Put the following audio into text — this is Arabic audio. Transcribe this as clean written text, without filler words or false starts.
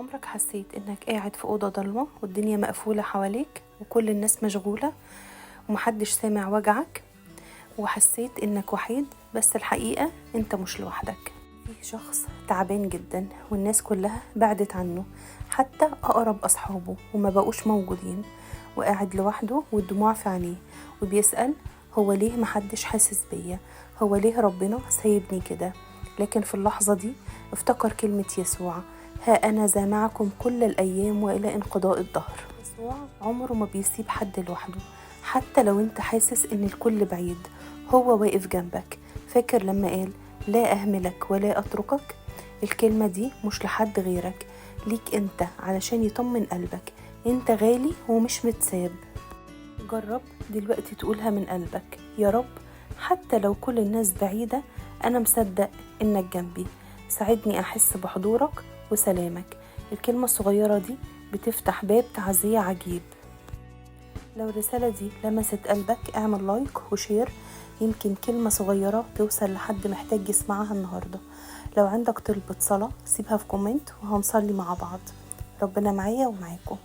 عمرك حسيت انك قاعد في أوضة ضلمة والدنيا مقفولة حواليك وكل الناس مشغولة ومحدش سامع وجعك، وحسيت انك وحيد؟ بس الحقيقة انت مش لوحدك. في شخص تعبان جدا والناس كلها بعدت عنه، حتى أقرب أصحابه وما بقوش موجودين، وقاعد لوحده والدموع في عينيه وبيسأل هو ليه محدش حاسس بيا؟ هو ليه ربنا سايبني كده؟ لكن في اللحظة دي افتكر كلمة يسوع: ها أنا ذا معكم كل الأيام وإلى انقضاء الدهر. يسوع عمره ما بيسيب حد لوحده، حتى لو انت حاسس ان الكل بعيد هو واقف جنبك. فاكر لما قال لا أهملك ولا أتركك؟ الكلمة دي مش لحد غيرك، ليك انت، علشان يطمن قلبك. انت غالي ومش متساب. جرب دلوقتي تقولها من قلبك: يا رب، حتى لو كل الناس بعيدة أنا مصدق إنك جنبي. ساعدني أحس بحضورك وسلامك. الكلمة الصغيرة دي بتفتح باب تعزية عجيب. لو الرسالة دي لمست قلبك اعمل لايك وشير، يمكن كلمة صغيرة توصل لحد محتاج يسمعها النهاردة. لو عندك طلبة صلاة سيبها في كومنت وهنصلي مع بعض. ربنا معايا ومعاكم.